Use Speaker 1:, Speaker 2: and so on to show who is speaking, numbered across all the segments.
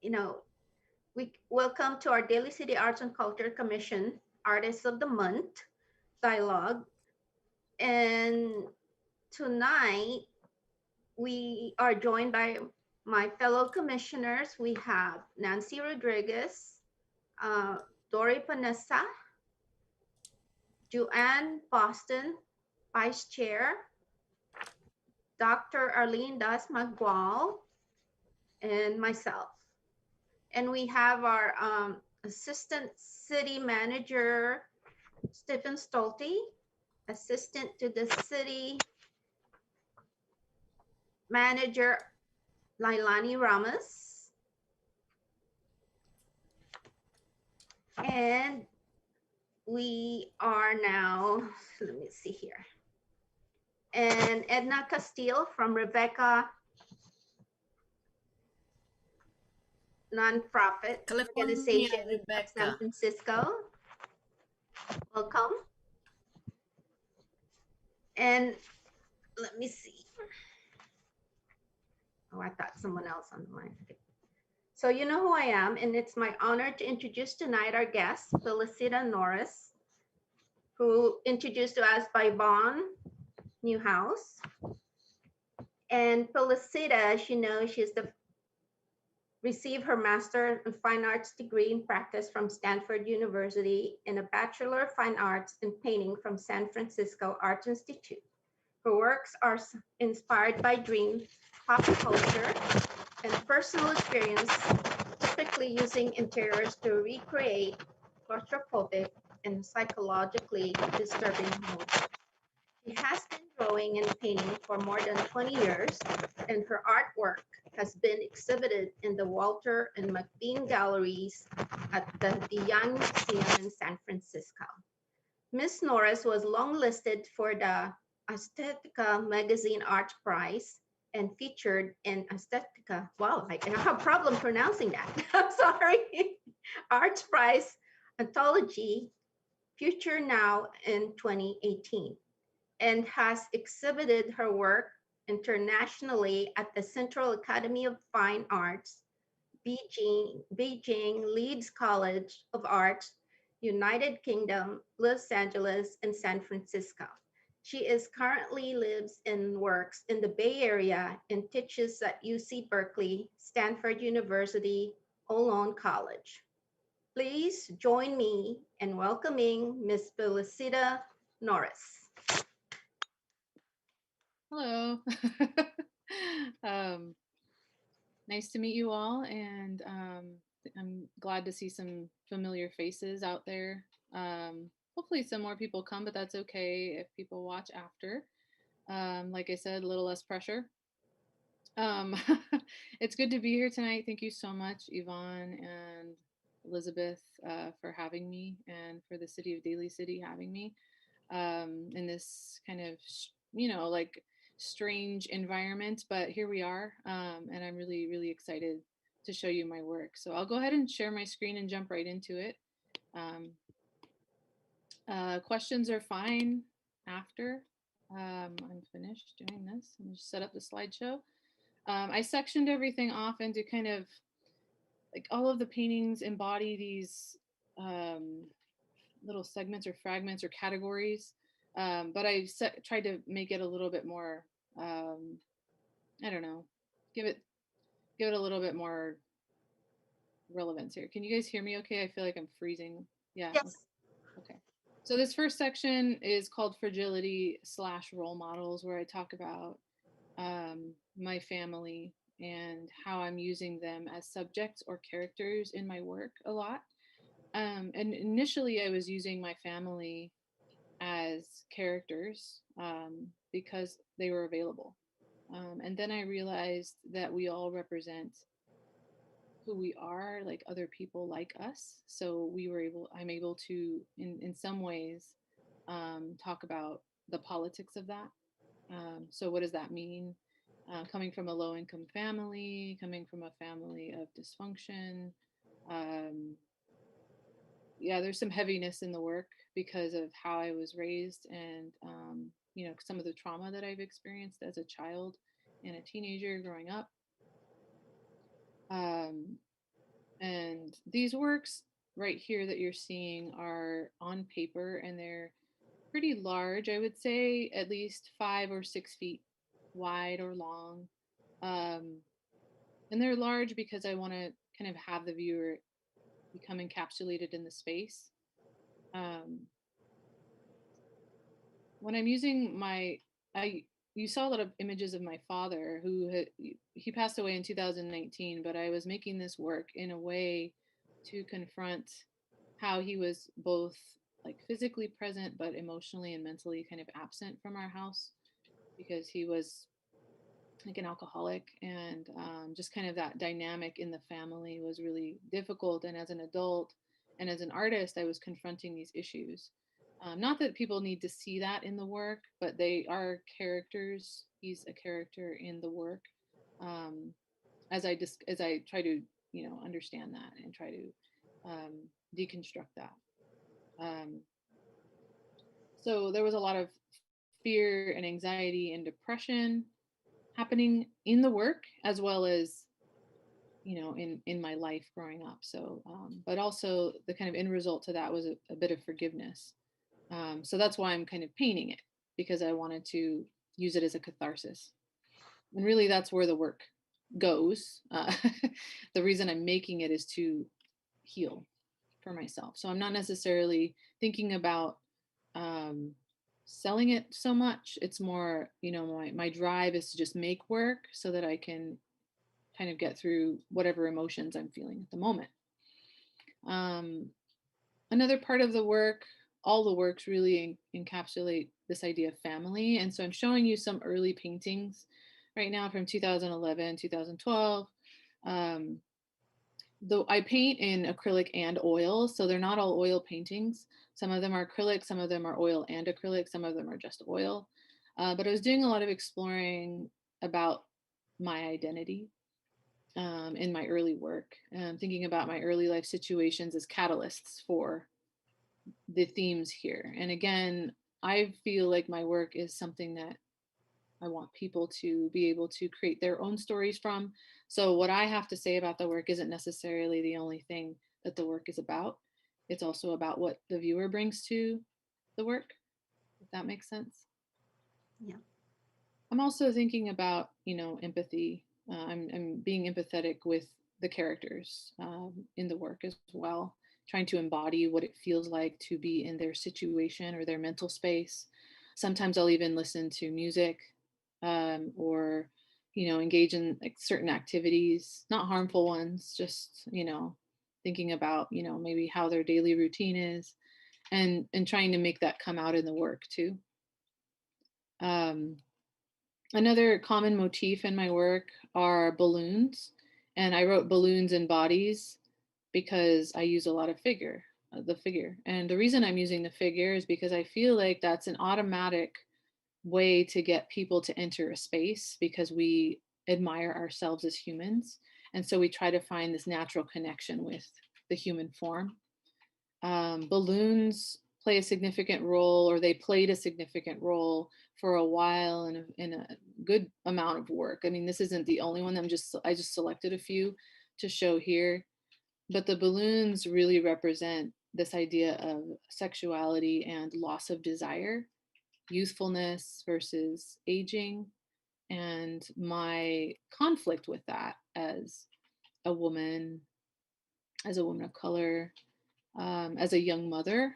Speaker 1: you know, we welcome to our Daly City Arts and Culture Commission Artists of the Month Dialogue. And tonight we are joined by my fellow commissioners. We have Nancy Rodriguez, uh, Dory Panessa, Joanne Boston, Vice Chair, Dr. Arlene Das Magwal, and myself. And we have our Assistant City Manager, Stephen Stolte, Assistant to the City Manager, Lailani Ramos, and we are now, let me see here, and Edna Castillo from Rebecca Nonprofit
Speaker 2: California,
Speaker 1: Organization of San
Speaker 2: Rebecca.
Speaker 1: Francisco. Welcome. And let me see. Oh, I thought someone else on the line. So you know who I am, and it's my honor to introduce tonight our guest, Felicita Norris, who introduced to us by Vaughn Newhouse. And Felicita, as you know, she's the received her Master of Fine Arts degree in practice from Stanford University and a Bachelor of Fine Arts in Painting from San Francisco Art Institute. Her works are inspired by dreams, pop culture, and personal experience, typically using interiors to recreate claustrophobic and psychologically disturbing moods. She has been drawing and painting for more than 20 years, and her artwork has been exhibited in the Walter and McBean galleries at the Young Museum in San Francisco. Miss Norris was longlisted for the Aesthetica Magazine Art Prize and featured in Aesthetica. Wow, I have a problem pronouncing that. I'm sorry. Arts Prize Anthology, Future Now in 2018, and has exhibited her work internationally at the Central Academy of Fine Arts, Beijing Leeds College of Arts, United Kingdom, Los Angeles, and San Francisco. She is currently lives and works in the Bay Area and teaches at UC Berkeley, Stanford University, Olon College. Please join me in welcoming Miss Felicita Norris.
Speaker 3: Hello. um, nice to meet you all, and I'm glad to see some familiar faces out there. Hopefully, some more people come, but that's okay if people watch after. Like I said, a little less pressure. Um, it's good to be here tonight. Thank you so much, Yvonne and Elizabeth, for having me, and for the city of Daly City having me in this kind of, like strange environment. But here we are, and I'm really, really excited to show you my work. So I'll go ahead and share my screen and jump right into it. Um, Questions are fine after I'm finished doing this. I'm just set up the slideshow. I sectioned everything off into kind of like all of the paintings embody these little segments or fragments or categories, but I tried to make it a little bit more. I don't know, give it a little bit more relevance here. Can you guys hear me? Okay, I feel like I'm freezing. Yeah.
Speaker 1: Yes.
Speaker 3: Okay. So this first section is called Fragility / role models, where I talk about my family and how I'm using them as subjects or characters in my work a lot. And initially, I was using my family as characters because they were available. And then I realized that we all represent who we are, like other people like us. So I'm able to, in some ways, talk about the politics of that. So what does that mean? Coming from a low income family, coming from a family of dysfunction. Um, yeah, there's some heaviness in the work because of how I was raised and, some of the trauma that I've experienced as a child and a teenager growing up. Um, And these works right here that you're seeing are on paper, and they're pretty large. I would say at least 5 or 6 feet wide or long. Um, and they're large because I want to kind of have the viewer become encapsulated in the space. Um, when I'm using I you saw a lot of images of my father he passed away in 2019, but I was making this work in a way to confront how he was both like physically present but emotionally and mentally kind of absent from our house because he was like an alcoholic, and just kind of that dynamic in the family was really difficult. And as an adult and as an artist, I was confronting these issues. Not that people need to see that in the work, but they are characters. He's a character in the work. Um, as I try to understand that and try to deconstruct that. Um, so there was a lot of fear and anxiety and depression happening in the work as well as in my life growing up. So but also the kind of end result to that was a bit of forgiveness. So that's why I'm kind of painting it, because I wanted to use it as a catharsis, and really that's where the work goes. The reason I'm making it is to heal for myself. So I'm not necessarily thinking about um, selling it so much. It's more, my drive is to just make work so that I can kind of get through whatever emotions I'm feeling at the moment. Um, Another part of the work, all the works really encapsulate this idea of family. And so I'm showing you some early paintings right now from 2011, 2012. Um, Though I paint in acrylic and oil, so they're not all oil paintings. Some of them are acrylic, some of them are oil and acrylic, some of them are just oil. But I was doing a lot of exploring about my identity in my early work, thinking about my early life situations as catalysts for the themes here. And again, I feel like my work is something that I want people to be able to create their own stories from. So, what I have to say about the work isn't necessarily the only thing that the work is about. It's also about what the viewer brings to the work, if that makes sense.
Speaker 1: Yeah.
Speaker 3: I'm also thinking about, empathy. I'm being empathetic with the characters in the work as well, trying to embody what it feels like to be in their situation or their mental space. Sometimes I'll even listen to music or, engage in like certain activities, not harmful ones, just, thinking about, maybe how their daily routine is, and trying to make that come out in the work too. Um, Another common motif in my work are balloons, and I wrote balloons and bodies because I use a lot of the figure. And the reason I'm using the figure is because I feel like that's an automatic way to get people to enter a space, because we admire ourselves as humans. And so we try to find this natural connection with the human form. Balloons play a significant role, or they played a significant role for a while in a good amount of work. I mean, this isn't the only one. I just selected a few to show here, but the balloons really represent this idea of sexuality and loss of desire, youthfulness versus aging, and my conflict with that a woman, as a woman of color, as a young mother.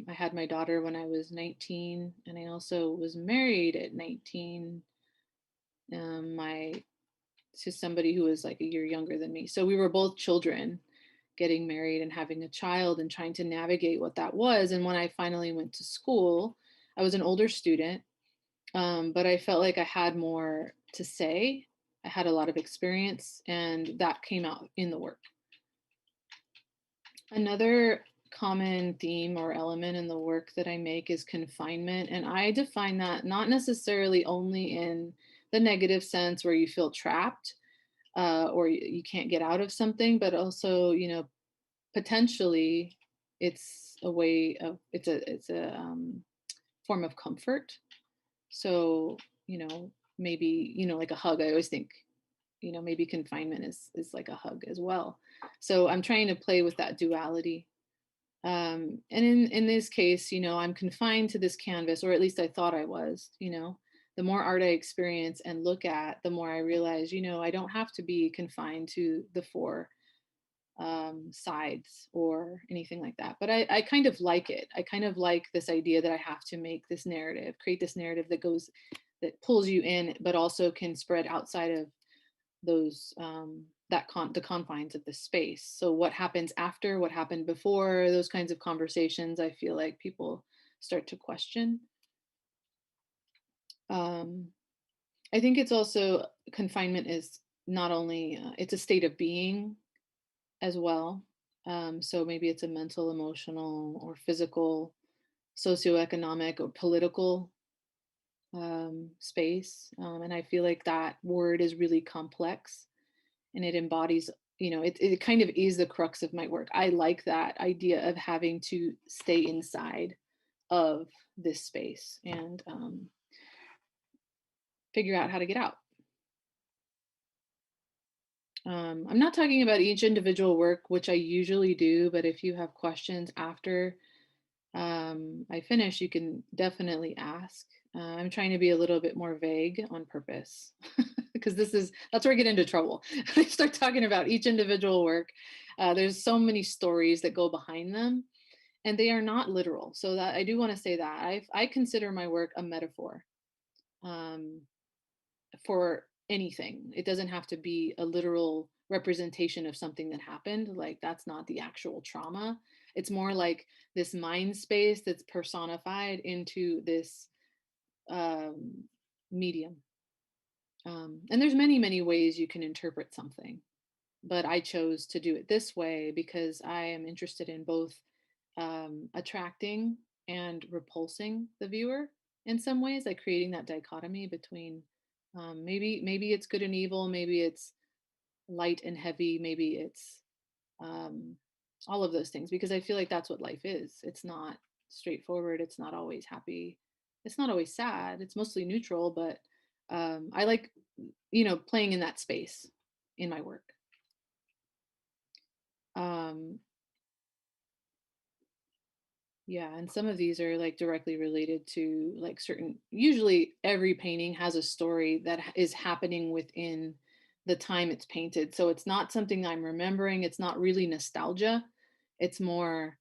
Speaker 3: I had my daughter when I was 19, and I also was married at 19. My To somebody who was like a year younger than me. So we were both children getting married and having a child and trying to navigate what that was. And when I finally went to school, I was an older student, but I felt like I had more to say. I had a lot of experience, and that came out in the work. Another common theme or element in the work that I make is confinement. And I define that not necessarily only in the negative sense where you feel trapped or you can't get out of something, but also, potentially it's a form of comfort. So, maybe, like a hug. I always think, maybe confinement is like a hug as well. So I'm trying to play with that duality. And in this case, I'm confined to this canvas, or at least I thought I was. The more art I experience and look at, the more I realize, I don't have to be confined to the four sides or anything like that. But I kind of like it. I kind of like this idea that I have to make this narrative, create this narrative that pulls you in, but also can spread outside of those the confines of the space. So what happens after, what happened before, those kinds of conversations, I feel like people start to question. I think it's also, confinement is not only it's a state of being as well. So maybe it's a mental, emotional, or physical, socioeconomic, or political space. And I feel like that word is really complex, and it embodies, it kind of is the crux of my work. I like that idea of having to stay inside of this space and figure out how to get out. I'm not talking about each individual work, which I usually do, but if you have questions after I finish, you can definitely ask. I'm trying to be a little bit more vague on purpose because that's where I get into trouble. I start talking about each individual work. There's so many stories that go behind them, and they are not literal. So that I do want to say that I consider my work a metaphor um, for anything. It doesn't have to be a literal representation of something that happened. Like, that's not the actual trauma. It's more like this mind space that's personified into this medium. And there's many, many ways you can interpret something, but I chose to do it this way because I am interested in both attracting and repulsing the viewer in some ways, like creating that dichotomy between maybe it's good and evil, maybe it's light and heavy, maybe it's um, all of those things, because I feel like that's what life is. It's not straightforward. It's not always happy. It's not always sad. It's mostly neutral, but I like, playing in that space in my work. Um, yeah, and some of these are like directly related to like certain, usually every painting has a story that is happening within the time it's painted. So it's not something I'm remembering. It's not really nostalgia. It's more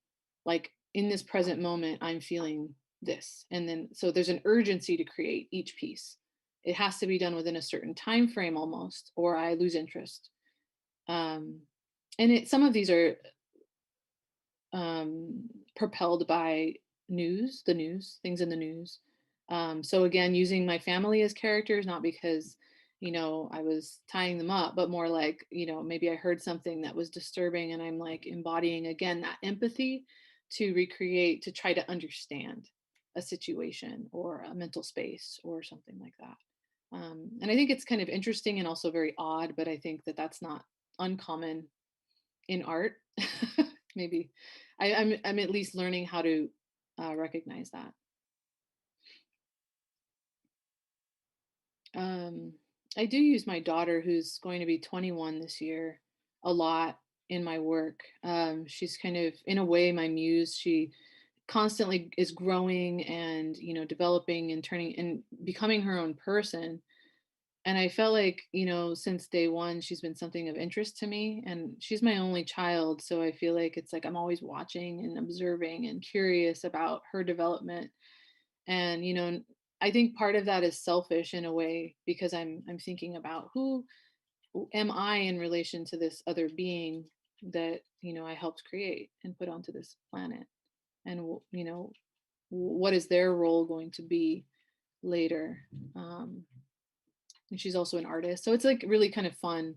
Speaker 3: like in this present moment, I'm feeling this. And then so there's an urgency to create each piece. It has to be done within a certain time frame almost, or I lose interest. And some of these are propelled by the news, things in the news. So again, using my family as characters, not because, I was tying them up, but more like, maybe I heard something that was disturbing and I'm like embodying again that empathy to recreate, to try to understand a situation or a mental space or something like that. And I think it's kind of interesting and also very odd, but I think that that's not uncommon in art. Maybe I'm at least learning how to recognize that. I do use my daughter, who's going to be 21 this year, a lot in my work. She's kind of, in a way, my muse. She constantly is growing and, developing and turning and becoming her own person. And I felt like, since day one, she's been something of interest to me. And she's my only child. So I feel like it's like I'm always watching and observing and curious about her development. And, I think part of that is selfish in a way, because I'm thinking about who am I in relation to this other being that, I helped create and put onto this planet. And, what is their role going to be later? And she's also an artist, so it's like really kind of fun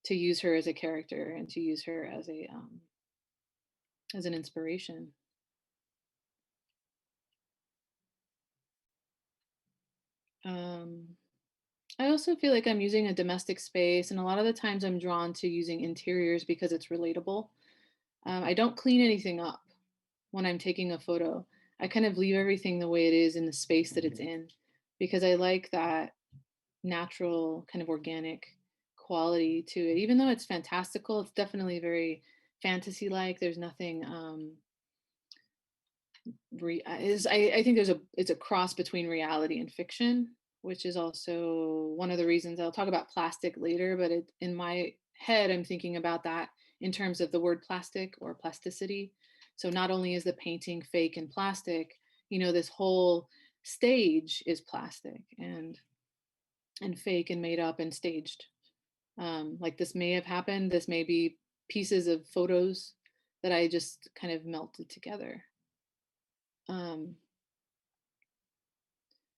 Speaker 3: to use her as a character and to use her as an inspiration. I also feel like I'm using a domestic space, and a lot of the times I'm drawn to using interiors because it's relatable. I don't clean anything up when I'm taking a photo. I kind of leave everything the way it is in the space that it's in, because I like that natural, kind of organic quality to it. Even though it's fantastical, it's definitely very fantasy-like. There's nothing I think it's a cross between reality and fiction, which is also one of the reasons I'll talk about plastic later, but in my head I'm thinking about that in terms of the word plastic or plasticity. So not only is the painting fake and plastic, this whole stage is plastic and fake and made up and staged. Like this may have happened, this may be pieces of photos that I just kind of melted together. um,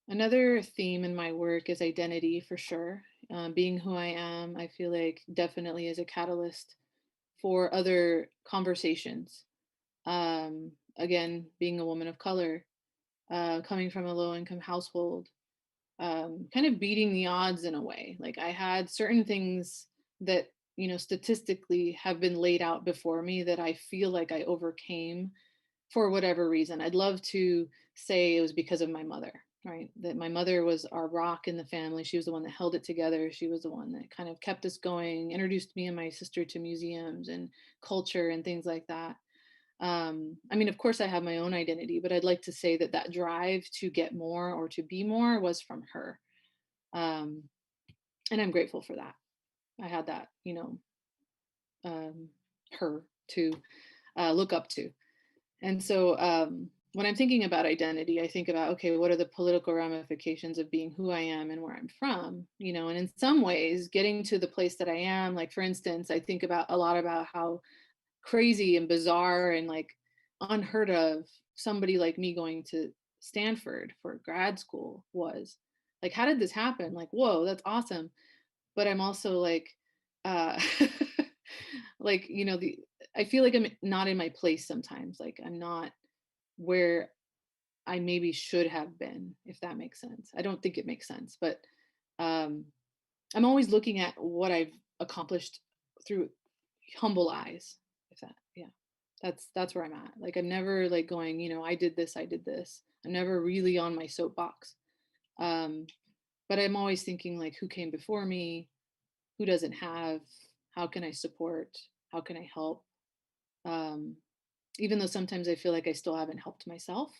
Speaker 3: Another theme in my work is identity for sure. Being who I am, I feel like definitely is a catalyst for other conversations. Again, being a woman of color, coming from a low income household, kind of beating the odds in a way. Like I had certain things that, statistically have been laid out before me that I feel like I overcame for whatever reason. I'd love to say it was because of my mother, right? That my mother was our rock in the family. She was the one that held it together. She was the one that kind of kept us going, introduced me and my sister to museums and culture and things like that. I mean, of course, I have my own identity, but I'd like to say that that drive to get more or to be more was from her. Um, and I'm grateful for that. I had that, her to look up to. And so when I'm thinking about identity, I think about, okay, what are the political ramifications of being who I am and where I'm from? And in some ways, getting to the place that I am, like, for instance, I think about a lot about how crazy and bizarre and like unheard of somebody like me going to Stanford for grad school was. Like, how did this happen? Like, whoa, that's awesome. But I'm also like, uh, like, I feel like I'm not in my place sometimes. Like, I'm not where I maybe should have been, if that makes sense. I don't think it makes sense, but um, I'm always looking at what I've accomplished through humble eyes. If that, yeah, that's where I'm at. Like I'm never like going, I did this, I did this. I'm never really on my soapbox. Um, but I'm always thinking like, who came before me? Who doesn't have? How can I support? How can I help? Um, Even though sometimes I feel like I still haven't helped myself.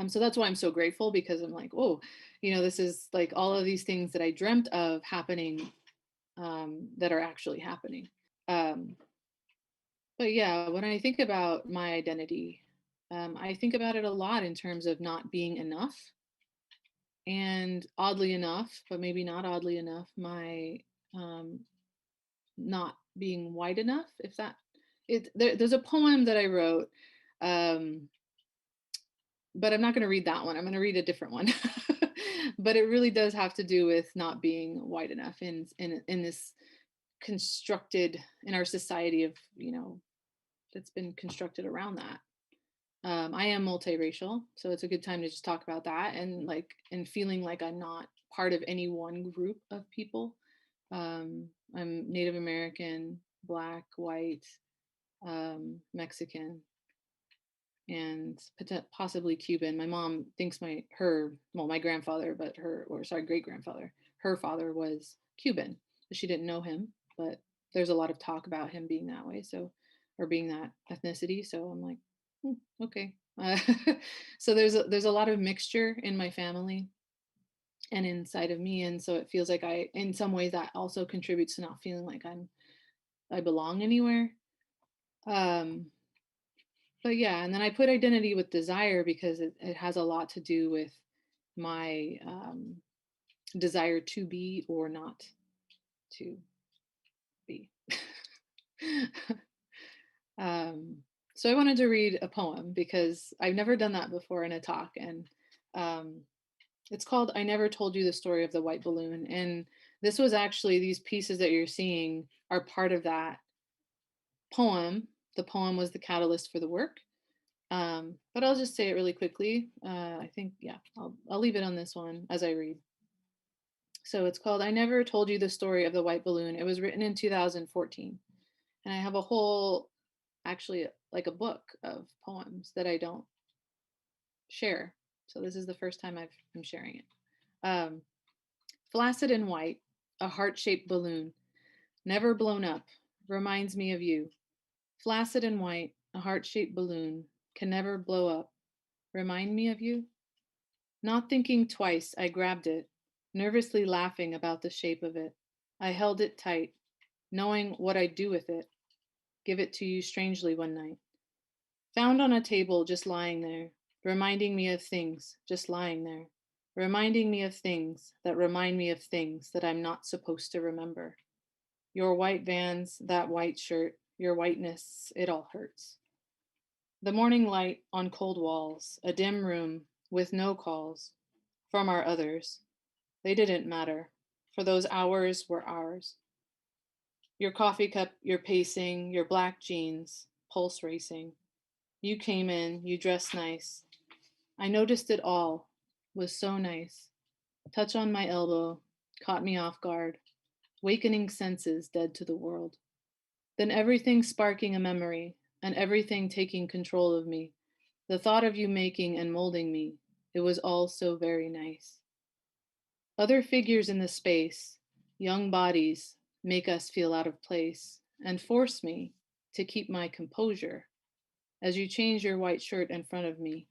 Speaker 3: So that's why I'm so grateful, because I'm like, oh, this is like all of these things that I dreamt of happening, that are actually happening. Um, but yeah, when I think about my identity, I think about it a lot in terms of not being enough. And oddly enough, but maybe not oddly enough, my um, not being white enough, if that, there's a poem that I wrote, um, but I'm not going to read that one. I'm going to read a different one. But it really does have to do with not being white enough in this constructed, in our society of, that's been constructed around that. I am multiracial, so it's a good time to just talk about that, and feeling like I'm not part of any one group of people. I'm Native American, Black, white, Mexican, and possibly Cuban. My mom thinks my grandfather, great grandfather, her father was Cuban. She didn't know him, but there's a lot of talk about him being that way, so, or being that ethnicity. So I'm like, okay. So there's a lot of mixture in my family and inside of me, and so it feels like in some ways, that also contributes to not feeling like I belong anywhere. Um, but yeah, and then I put identity with desire because it has a lot to do with my desire to be or not to be. um, so I wanted to read a poem because I've never done that before in a talk, and um, it's called "I Never Told You the Story of the White Balloon." And this was actually, these pieces that you're seeing are part of that poem. The poem was the catalyst for the work. But I'll just say it really quickly. I think, yeah, I'll leave it on this one as I read. So it's called "I Never Told You the Story of the White Balloon." It was written in 2014. And I have a whole, actually, like a book of poems that I don't share. So this is the first time I'm sharing it. Flaccid and white, a heart-shaped balloon, never blown up, reminds me of you. Flaccid and white, a heart-shaped balloon, can never blow up, remind me of you. Not thinking twice, I grabbed it, nervously laughing about the shape of it. I held it tight, knowing what I'd do with it, give it to you strangely one night. Found on a table just lying there, reminding me of things just lying there, reminding me of things that remind me of things that I'm not supposed to remember. Your white vans, that white shirt, your whiteness, it all hurts. The morning light on cold walls, a dim room with no calls from our others. They didn't matter, for those hours were ours. Your coffee cup, your pacing, your black jeans, pulse racing. You came in, you dressed nice. I noticed it all, was so nice. Touch on my elbow, caught me off guard, wakening senses dead to the world. Then everything sparking a memory, and everything taking control of me. The thought of you making and molding me, it was all so very nice. Other figures in the space, young bodies, make us feel out of place and force me to keep my composure as you change your white shirt in front of me,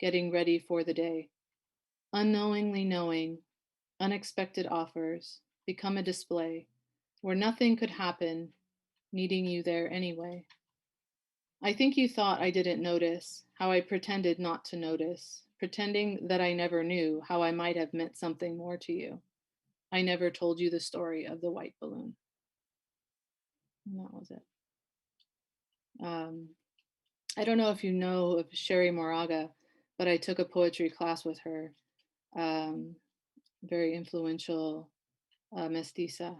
Speaker 3: getting ready for the day. Unknowingly knowing, unexpected offers become a display where nothing could happen, needing you there anyway. I think you thought I didn't notice how I pretended not to notice, pretending that I never knew how I might have meant something more to you. I never told you the story of the white balloon. And that was it. Um, I don't know if you know of Sherry Moraga, but I took a poetry class with her. Um, very influential mestiza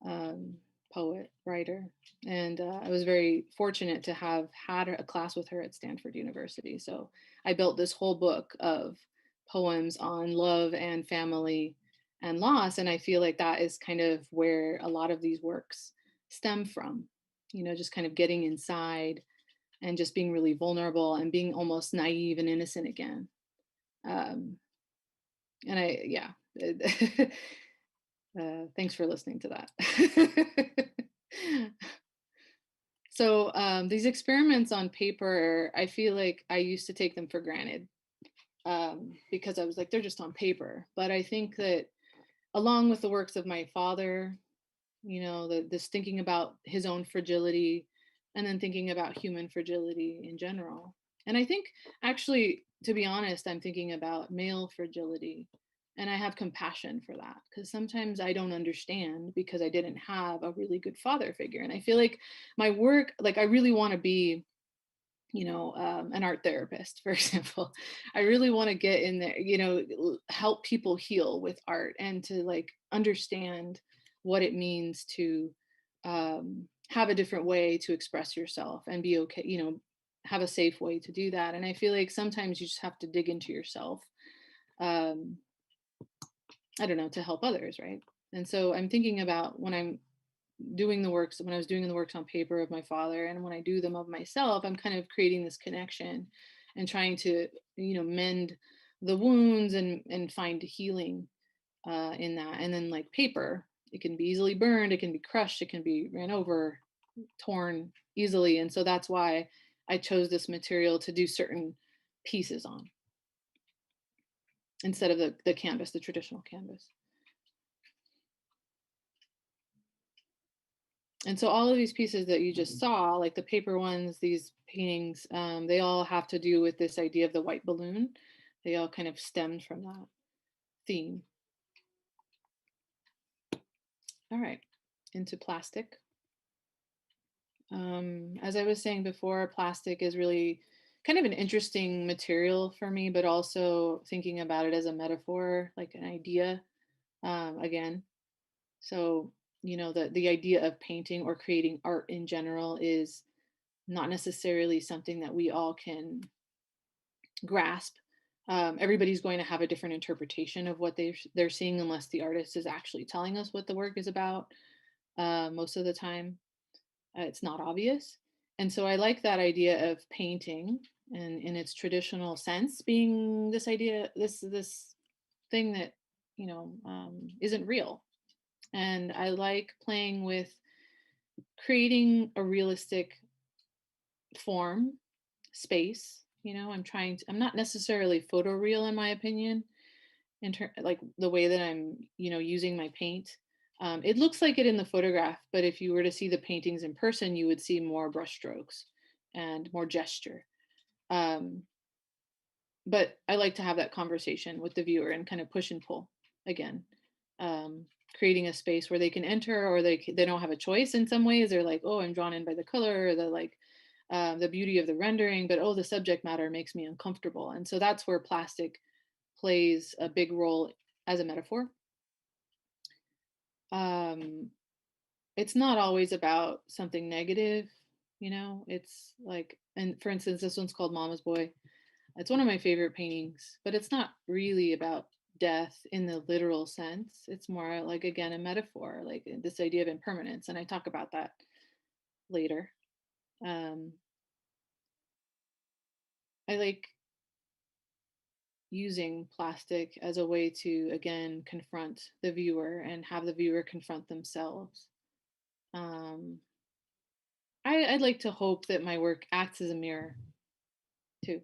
Speaker 3: um, poet, writer. And I was very fortunate to have had a class with her at Stanford University. So I built this whole book of poems on love and family and loss. And I feel like that is kind of where a lot of these works stem from, just kind of getting inside and just being really vulnerable and being almost naive and innocent again. Um, and yeah. Thanks for listening to that. So these experiments on paper, I feel like I used to take them for granted because I was like, they're just on paper. But I think that along with the works of my father, this thinking about his own fragility and then thinking about human fragility in general. And I think actually, to be honest, I'm thinking about male fragility. And I have compassion for that because sometimes I don't understand because I didn't have a really good father figure. And I feel like my work, like I really want to be, an art therapist, for example. I really want to get in there, help people heal with art and to like understand what it means to have a different way to express yourself and be okay, have a safe way to do that. And I feel like sometimes you just have to dig into yourself. I don't know, to help others, right? And so I'm thinking about when I was doing the works on paper of my father, and when I do them of myself, I'm kind of creating this connection and trying to, mend the wounds and find healing in that. And then like paper, it can be easily burned, it can be crushed, it can be ran over, torn easily. And so that's why I chose this material to do certain pieces on instead of the canvas, the traditional canvas. And so all of these pieces that you just saw, like the paper ones, these paintings, they all have to do with this idea of the white balloon. They all kind of stemmed from that theme. All right, into plastic. As I was saying before, plastic is really kind of an interesting material for me, but also thinking about it as a metaphor, like an idea, again. So, the idea of painting or creating art in general is not necessarily something that we all can grasp. Everybody's going to have a different interpretation of what they're seeing unless the artist is actually telling us what the work is about. Most of the time, it's not obvious. And so I like that idea of painting and in its traditional sense being this idea, this thing that, isn't real. And I like playing with creating a realistic form, space. I'm not necessarily photoreal in my opinion, like the way that I'm, using my paint. It looks like it in the photograph, but if you were to see the paintings in person, you would see more brushstrokes and more gesture. Um, but I like to have that conversation with the viewer and kind of push and pull again, um, creating a space where they can enter, or they don't have a choice. In some ways, they're like, oh, I'm drawn in by the color, or the beauty of the rendering, but oh, the subject matter makes me uncomfortable. And so that's where plastic plays a big role as a metaphor. Um, it's not always about something negative, it's like, and for instance, this one's called Mama's Boy. It's one of my favorite paintings, but it's not really about death in the literal sense. It's more like, again, a metaphor, like this idea of impermanence. And I talk about that later. I like using plastic as a way to, again, confront the viewer and have the viewer confront themselves. um, I'd like to hope that my work acts as a mirror too,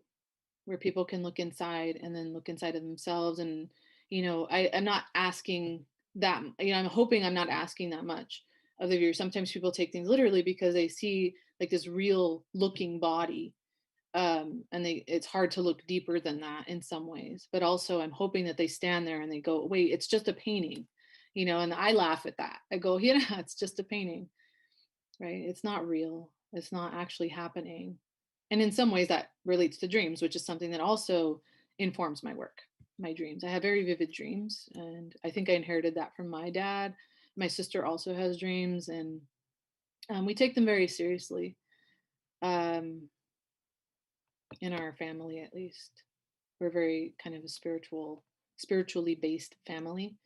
Speaker 3: where people can look inside and then look inside of themselves. And I'm not asking that, I'm hoping I'm not asking that much of the viewer. Sometimes people take things literally because they see like this real looking body, and it's hard to look deeper than that in some ways. But also I'm hoping that they stand there and they go, wait, it's just a painting, and I laugh at that. I go, yeah, it's just a painting, right? It's not real, it's not actually happening. And in some ways that relates to dreams, which is something that also informs my work. My dreams, I have very vivid dreams, and I think I inherited that from my dad. My sister also has dreams, and we take them very seriously, um, in our family. At least we're very kind of a spiritually based family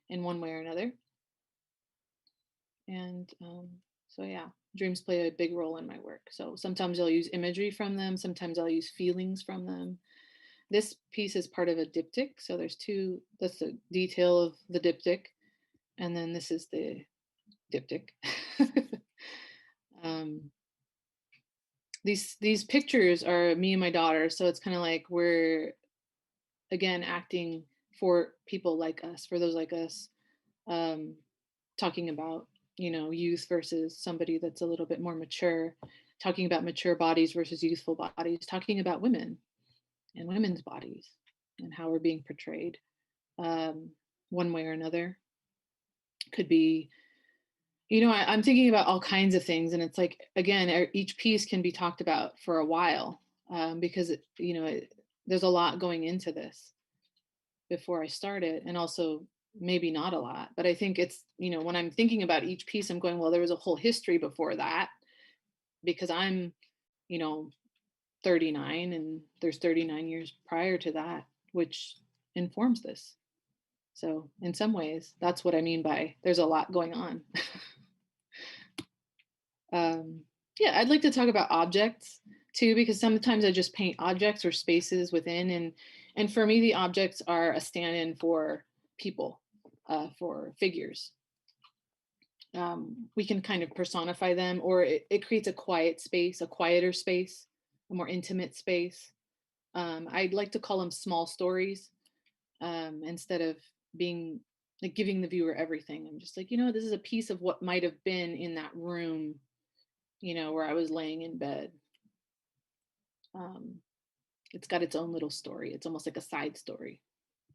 Speaker 3: in one way or another. And so yeah, dreams play a big role in my work. So sometimes I'll use imagery from them, sometimes I'll use feelings from them. This piece is part of a diptych, so there's two. That's the detail of the diptych, and then this is the diptych. um, these pictures are me and my daughter, so it's kind of like we're, again, acting for people like us, for those like us, um, talking about, youth versus somebody that's a little bit more mature, talking about mature bodies versus youthful bodies, talking about women and women's bodies and how we're being portrayed, one way or another. Could be, I'm thinking about all kinds of things, and it's like, again, each piece can be talked about for a while, because there's a lot going into this before I started, and also maybe not a lot. But I think it's, when I'm thinking about each piece, I'm going, well, there was a whole history before that, because I'm, you know, 39, and there's 39 years prior to that, which informs this. So in some ways, that's what I mean by there's a lot going on. um, yeah, I'd like to talk about objects too, because sometimes I just paint objects or spaces within, and for me, the objects are a stand-in for people, for figures. We can kind of personify them, or it creates a quiet space, a quieter space, a more intimate space. I'd like to call them small stories, instead of being like giving the viewer everything. I'm just like, this is a piece of what might have been in that room, where I was laying in bed. Um, it's got its own little story. It's almost like a side story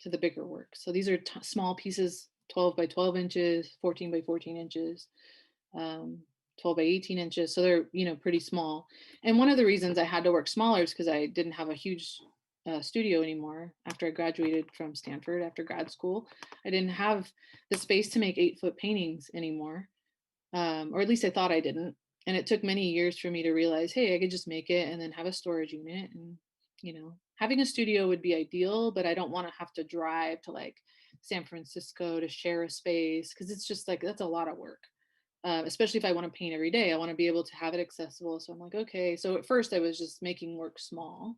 Speaker 3: to the bigger work. So these are small pieces, 12 by 12 inches, 14 by 14 inches, 12 by 18 inches. So they're, pretty small. And one of the reasons I had to work smaller is because I didn't have a huge studio anymore after I graduated from Stanford after grad school. I didn't have the space to make 8-foot paintings anymore, or at least I thought I didn't. And it took many years for me to realize, hey, I could just make it and then have a storage unit. And, having a studio would be ideal, but I don't want to have to drive to like San Francisco to share a space, because it's just like, that's a lot of work. Especially if I want to paint every day, I want to be able to have it accessible. So I'm like, okay. So at first I was just making work small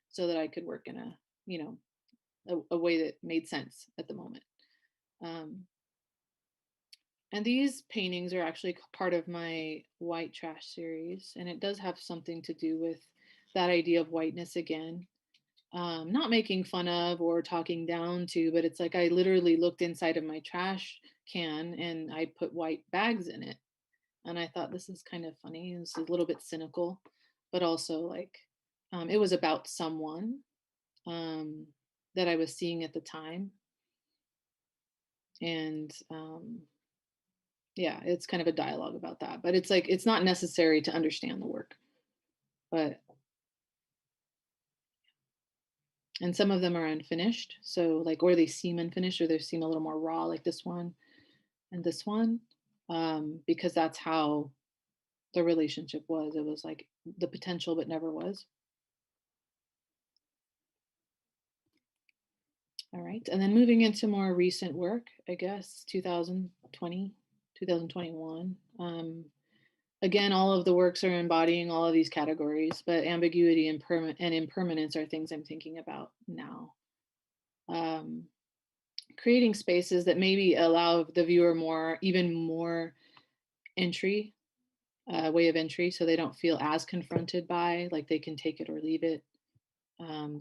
Speaker 3: so that I could work in a way that made sense at the moment. Um, And these paintings are actually part of my white trash series, and it does have something to do with that idea of whiteness again. Not making fun of or talking down to, but it's like I literally looked inside of my trash can and I put white bags in it. And I thought this is kind of funny. It's a little bit cynical, but also like it was about someone um, that I was seeing at the time. And yeah, it's kind of a dialogue about that. But it's like, it's not necessary to understand the work. But, and some of them are unfinished. So, like, or they seem unfinished or they seem a little more raw, like this one and this one, because that's how the relationship was. It was like the potential, but never was. All right. And then moving into more recent work, I guess 2020, 2021. Again, all of the works are embodying all of these categories, but ambiguity and impermanence are things I'm thinking about now. Um, Creating spaces that maybe allow the viewer even more entry, way of entry, so they don't feel as confronted by, like they can take it or leave it.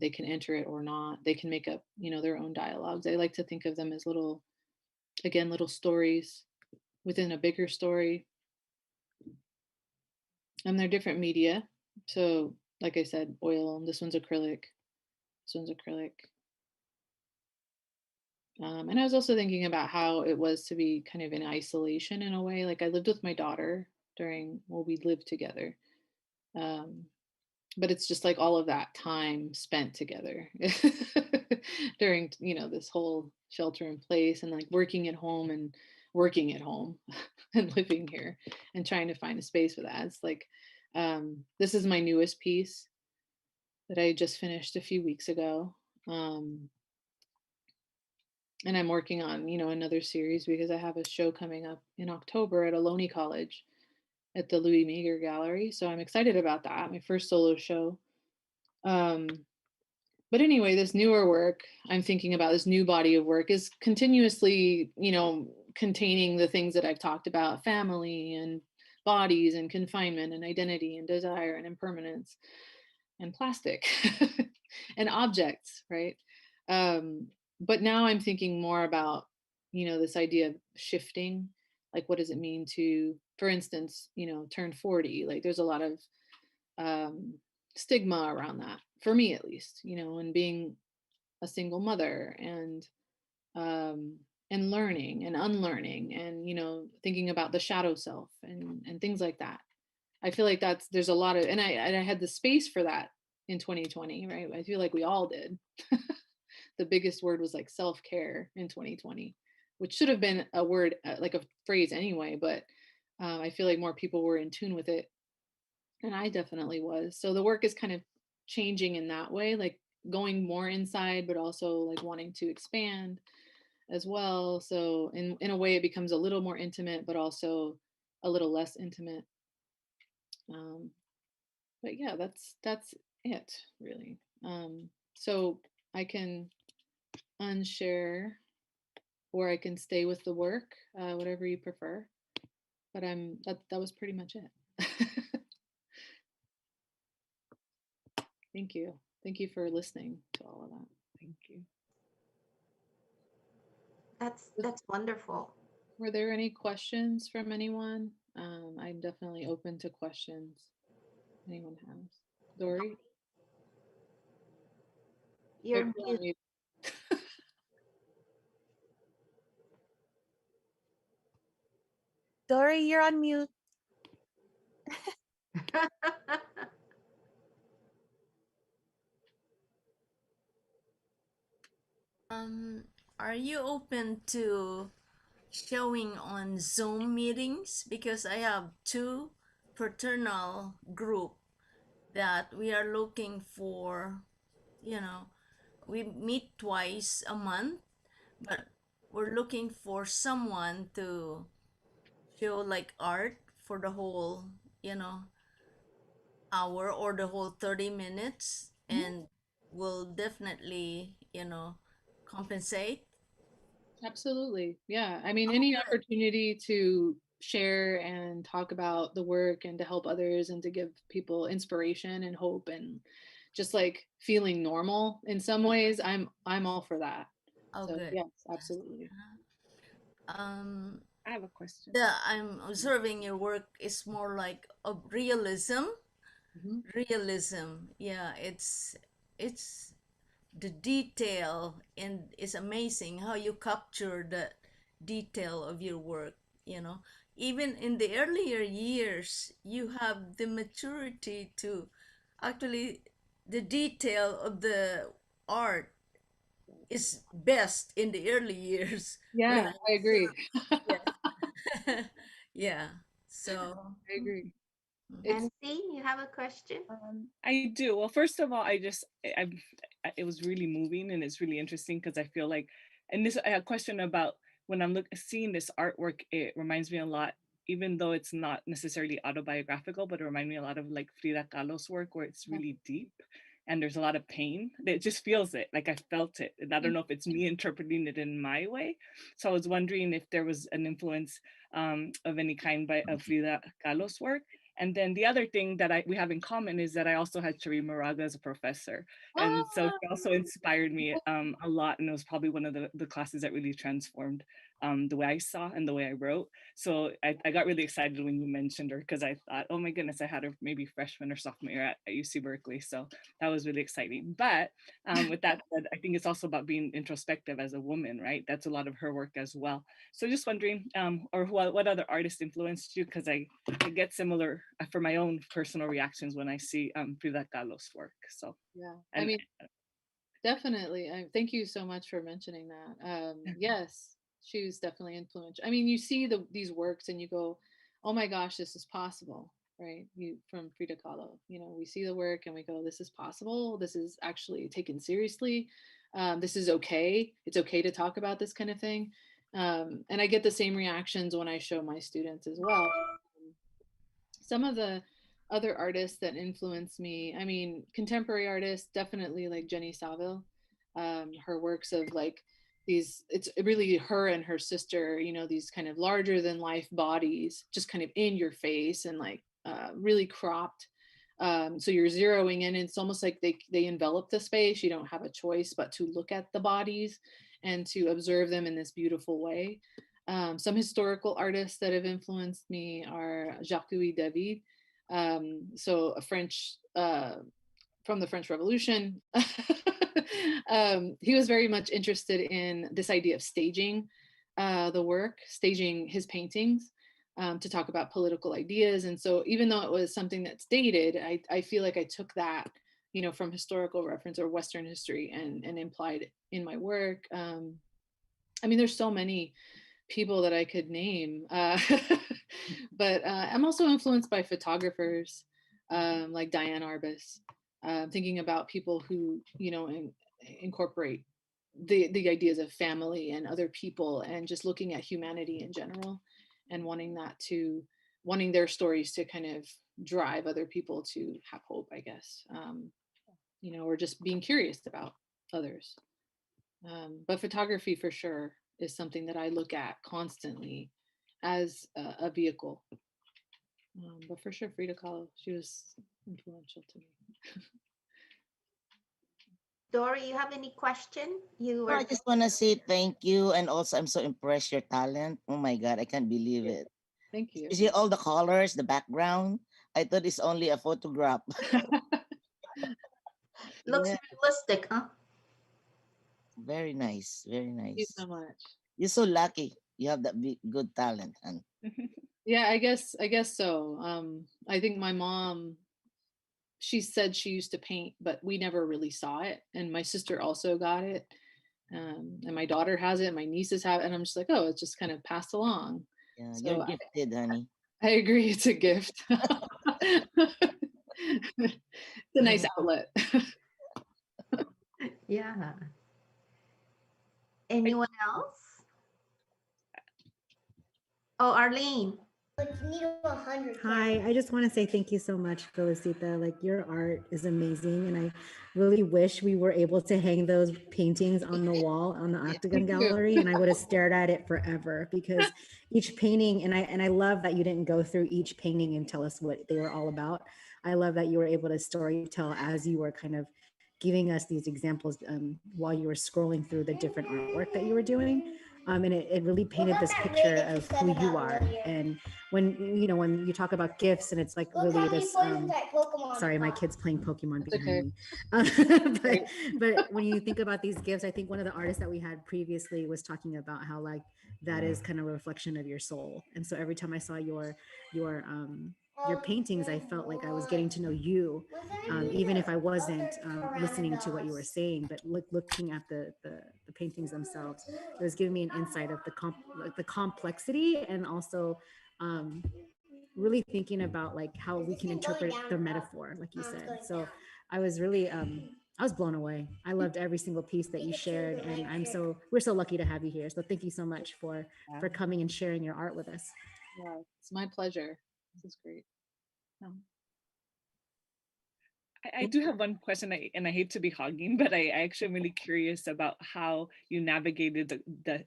Speaker 3: They can enter it or not. They can make up, their own dialogues. I like to think of them as little stories within a bigger story. And they're different media. So, like I said, oil. This one's acrylic. This one's acrylic. And I was also thinking about how it was to be kind of in isolation in a way. Like I lived with my daughter we lived together. Um, but it's just like all of that time spent together during, this whole shelter in place and like working at home and living here and trying to find a space for that. It's like, this is my newest piece that I just finished a few weeks ago. And I'm working on, another series because I have a show coming up in October at Ohlone College at the Louis Meager Gallery. So I'm excited about that. My first solo show. Um, but anyway, this newer work I'm thinking about, this new body of work is continuously, containing the things that I've talked about, family and bodies and confinement and identity and desire and impermanence and plastic and objects, right? But now I'm thinking more about, this idea of shifting. Like, what does it mean to, for instance, turn 40? Like, there's a lot of um, stigma around that, for me at least, and being a single mother um, and learning and unlearning and, thinking about the shadow self and things like that. I feel like there's a lot of, and I had the space for that in 2020, right? I feel like we all did. The biggest word was like self-care in 2020, which should have been a word, like a phrase anyway, but I feel like more people were in tune with it. And I definitely was. So the work is kind of changing in that way, like going more inside, but also like wanting to expand as well. So in a way it becomes a little more intimate, but also a little less intimate. Um, but yeah, that's it really. So I can unshare or I can stay with the work, whatever you prefer. But that was pretty much it. Thank you. Thank you for listening to all of that. Thank you.
Speaker 1: That's wonderful.
Speaker 3: Were there any questions from anyone? I'm definitely open to questions anyone has. Dory? Oh,
Speaker 1: You're
Speaker 3: you're on
Speaker 1: mute.
Speaker 3: mute.
Speaker 2: Dory, you're on mute.
Speaker 4: Um, are you open to showing on Zoom meetings? Because I have two fraternal group that we are looking for, you know, we meet twice a month, but we're looking for someone to show like art for the whole, you know, hour or the whole 30 minutes and will definitely, compensate.
Speaker 3: Absolutely. Yeah. I mean, any opportunity to share and talk about the work and to help others and to give people inspiration and hope and just like feeling normal in some ways, I'm all for that.
Speaker 4: Oh,
Speaker 3: So
Speaker 4: good.
Speaker 3: yes, absolutely.
Speaker 4: Um,
Speaker 2: I have a question.
Speaker 4: the I'm observing your work is more like of realism.
Speaker 3: Mhm.
Speaker 4: Realism, yeah. It's the detail, and it's amazing how you capture the detail of your work. You know, even in the earlier years, you have the maturity to actually the detail of the art is best in the early years when
Speaker 3: Yeah,
Speaker 4: I
Speaker 3: I agree.
Speaker 4: observe. Yes. Yeah. So,
Speaker 3: I agree. It's
Speaker 1: Nancy, you have a question?
Speaker 2: I do. Well, first of all, it was really moving and it's really interesting because I feel like, and this a question about when I'm seeing this artwork, it reminds me a lot, even though it's not necessarily autobiographical, but it reminds me a lot of like Frida Kahlo's work where it's really deep and there's a lot of pain. It just feels it, like I felt it. And I don't know if it's me interpreting it in my way. So I was wondering if there was an influence of any kind by of Frida Kahlo's work. And then the other thing that we have in common is that I also had Sheree Moraga as a professor. And so she also inspired me a lot. And it was probably one of the classes that really transformed the way I saw and the way I wrote. So I got really excited when you mentioned her because I thought, oh my goodness, I had her maybe freshman or sophomore year at UC Berkeley. So that was really exciting. But with that said, I think it's also about being introspective as a woman, right? That's a lot of her work as well. So just wondering, or what other artists influenced you? Because I get similar for my own personal reactions when I see Frida Kahlo's work. So,
Speaker 3: yeah. I
Speaker 2: and
Speaker 3: mean, definitely. Thank you so much for mentioning that. Yes, she was definitely influential. I mean, you see these works and you go, "Oh my gosh, this is possible!" Right? You from Frida Kahlo. You know, we see the work and we go, "This is possible. This is actually taken seriously. This is okay. It's okay to talk about this kind of thing." And I get the same reactions when I show my students as well. Some of the other artists that influence me, I mean, contemporary artists, definitely like Jenny Saville. Her works of like these, it's really her and her sister, you know, these kind of larger than life bodies, just kind of in your face and like really cropped. So you're zeroing in, and it's almost like they envelop the space. You don't have a choice but to look at the bodies and to observe them in this beautiful way. Some historical artists that have influenced me are Jacques-Louis David, so a French from the French Revolution. He was very much interested in this idea of staging the work, staging his paintings to talk about political ideas. And so, even though it was something that's dated, I feel like I took that, you know, from historical reference or Western history and implied in my work. I mean, there's so many people that I could name. But I'm also influenced by photographers like Diane Arbus, thinking about people who, you know, incorporate the ideas of family and other people and just looking at humanity in general and wanting their stories to kind of drive other people to have hope, I guess, you know, or just being curious about others. But photography for sure is something that I look at constantly as a vehicle. But for sure, Frida Kahlo, she was influential to me.
Speaker 1: Dory, you have any question? You
Speaker 5: No,
Speaker 1: were
Speaker 5: I just want to say thank you. And also, I'm so impressed your talent. Oh my God, I can't believe it.
Speaker 3: Thank you.
Speaker 5: You see all the colors, the background. I thought it's only a photograph.
Speaker 1: looks
Speaker 5: Yeah,
Speaker 1: realistic, huh?
Speaker 5: very nice. Very
Speaker 3: Thank you
Speaker 5: nice.
Speaker 3: so much.
Speaker 5: You're so lucky. You have that good talent. And
Speaker 3: Yeah, I guess so. I think my mom, she said she used to paint, but we never really saw it. And my sister also got it. And my daughter has it, and my nieces have it, and I'm just like, oh, it's just kind of passed along.
Speaker 5: yeah, you're
Speaker 3: So
Speaker 5: gifted, honey.
Speaker 3: I agree, it's a gift. It's a nice outlet.
Speaker 1: Yeah. Anyone else? Oh, Arlene.
Speaker 6: Hi, I just want to say thank you so much, Felicita. Like your art is amazing, and I really wish we were able to hang those paintings on the wall on the Octagon
Speaker 3: too.
Speaker 6: Gallery, and I would have stared at it forever because each painting, and I love that you didn't go through each painting and tell us what they were all about. I love that you were able to story tell as you were kind of giving us these examples while you were scrolling through the different artwork that you were doing. And it really painted this picture of who you are. And when when you talk about gifts, and it's like really this sorry, my kid's playing Pokemon
Speaker 3: It's okay.
Speaker 6: behind me. But when you think about these gifts, I think one of the artists that we had previously was talking about how like that is kind of a reflection of your soul. And so every time I saw your paintings, I felt like I was getting to know you, even if I wasn't listening to what you were saying. But looking at the paintings themselves, it was giving me an insight of the complexity, and also really thinking about like how we can interpret the metaphor, like you said. So I was really I was blown away. I loved every single piece that you shared, and we're so lucky to have you here. So thank you so much for coming and sharing your art with us.
Speaker 3: Yeah, it's my pleasure. This is great.
Speaker 2: I do have one question, and I hate to be hogging, but I actually am really curious about how you navigated the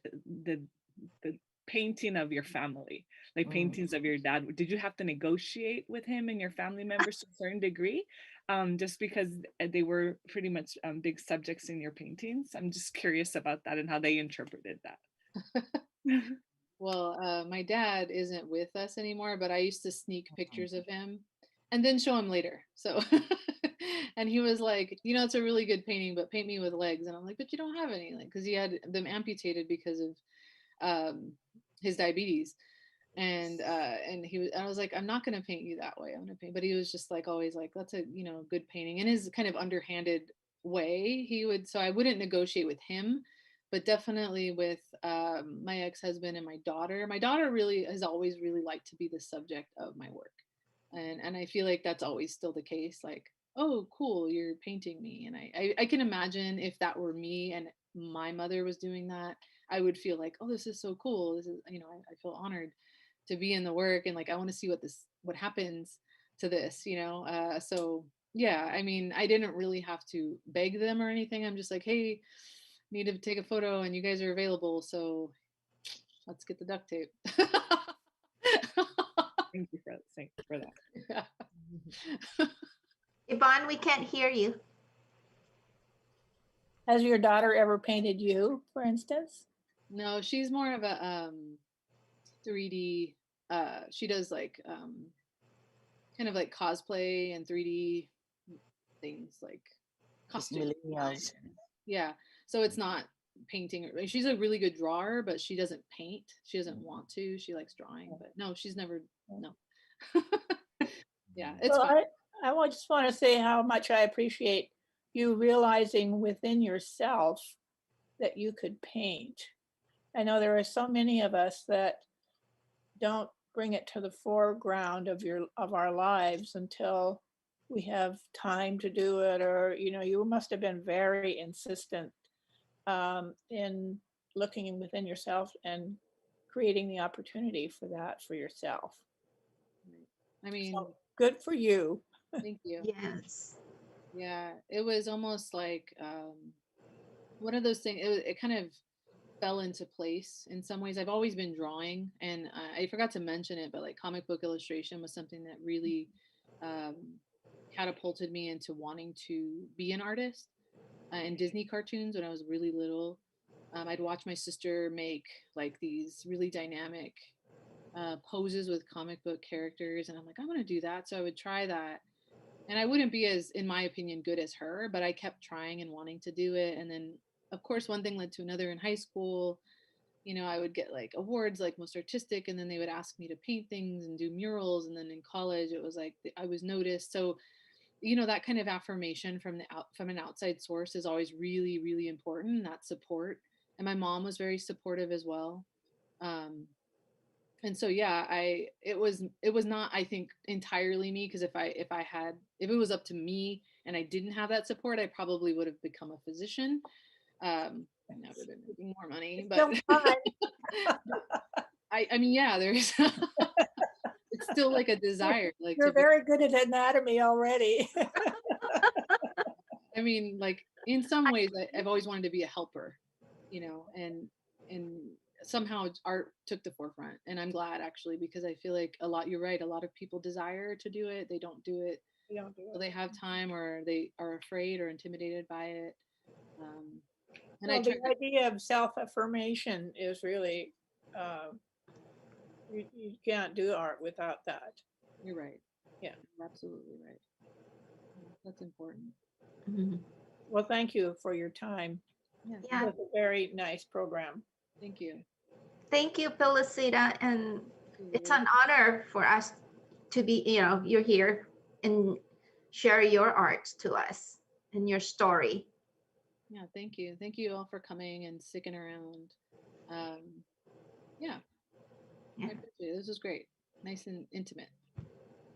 Speaker 2: painting of your family, like paintings of your dad. Did you have to negotiate with him and your family members to a certain degree, just because they were pretty much big subjects in your paintings? I'm just curious about that and how they interpreted that.
Speaker 3: Well, my dad isn't with us anymore, but I used to sneak pictures of him and then show him later. So, and he was like, it's a really good painting, but paint me with legs. And I'm like, but you don't have any, like, because he had them amputated because of his diabetes. And I was like, I'm not going to paint you that way. I'm going to paint, but he was just like, always like, that's a, good painting. In his kind of underhanded way, so I wouldn't negotiate with him, but definitely with my ex-husband and my daughter. My daughter really has always really liked to be the subject of my work. And I feel like that's always still the case. Like, oh, cool, you're painting me. And I can imagine if that were me and my mother was doing that, I would feel like, oh, this is so cool. This is, I feel honored to be in the work, and like I want to see what happens to this. So yeah, I mean, I didn't really have to beg them or anything. I'm just like, hey, need to take a photo and you guys are available, so let's get the duct tape.
Speaker 2: Thank you for that.
Speaker 3: Yeah.
Speaker 1: Yvonne, we can't hear you.
Speaker 7: Has your daughter ever painted you, for instance?
Speaker 3: No, she's more of a 3D. She does like kind of like cosplay and 3D things, like costume. Yeah, so it's not painting. She's a really good drawer, but she doesn't paint. She doesn't want to. She likes drawing, but no, she's never. No. Yeah, it's
Speaker 7: well,
Speaker 3: fun.
Speaker 7: I just want to say how much I appreciate you realizing within yourself that you could paint. I know there are so many of us that don't bring it to the foreground of our lives until we have time to do it, or you must have been very insistent in looking within yourself and creating the opportunity for that for yourself.
Speaker 3: I mean,
Speaker 7: so, good for you.
Speaker 3: Thank you.
Speaker 1: Yes.
Speaker 3: Yeah, it was almost like one of those things. It kind of fell into place in some ways. I've always been drawing, and I forgot to mention it, but like comic book illustration was something that really catapulted me into wanting to be an artist. In Disney cartoons when I was really little, I'd watch my sister make like these really dynamic poses with comic book characters, and I'm like, I want to do that. So I would try that, and I wouldn't be as, in my opinion, good as her, but I kept trying and wanting to do it. And then of course one thing led to another. In high school, I would get like awards like most artistic, and then they would ask me to paint things and do murals. And then in college it was like I was noticed. So that kind of affirmation from an outside source is always really, really important. That support. And my mom was very supportive as well. And so yeah, it was not, I think, entirely me, because if it was up to me and I didn't have that support, I probably would have become a physician. I would have been making more money, but I mean, yeah, there's it's still like a desire, like
Speaker 7: You're
Speaker 3: to be,
Speaker 7: very good at anatomy already.
Speaker 3: I mean, like in some ways, I've always wanted to be a helper, you know, and somehow art took the forefront, and I'm glad actually because I feel like a lot. You're right. A lot of people desire to do it. They don't do it.
Speaker 7: You don't do
Speaker 3: So
Speaker 7: it.
Speaker 3: they have time, or they are afraid or intimidated by it. And
Speaker 7: Well,
Speaker 3: I try
Speaker 7: the idea of self-affirmation is really, you can't do art without that.
Speaker 3: you're right.
Speaker 7: Yeah.
Speaker 3: You're absolutely right. That's important.
Speaker 1: Mhm.
Speaker 7: Well, thank you for your time.
Speaker 3: Yeah.
Speaker 1: Yeah.
Speaker 7: It was a very nice program.
Speaker 3: Thank you.
Speaker 1: Thank you, Felicita. And it's
Speaker 3: Absolutely.
Speaker 1: an honor for us to be, you're here and share your art to us and your story.
Speaker 3: Yeah, thank you. Thank you all for coming and sticking around. Yeah,
Speaker 1: Yeah.
Speaker 3: I appreciate it. This was great. Nice and intimate.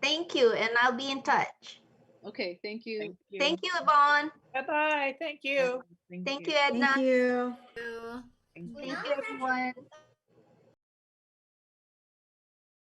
Speaker 1: Thank you. And I'll be in touch.
Speaker 3: Okay, thank you.
Speaker 2: Thank you.
Speaker 1: Thank you, Yvonne.
Speaker 7: Bye-bye. Thank you.
Speaker 1: Thank you,
Speaker 6: Thank
Speaker 1: Edna.
Speaker 6: you.
Speaker 2: Thank you.
Speaker 1: Thank you, everyone.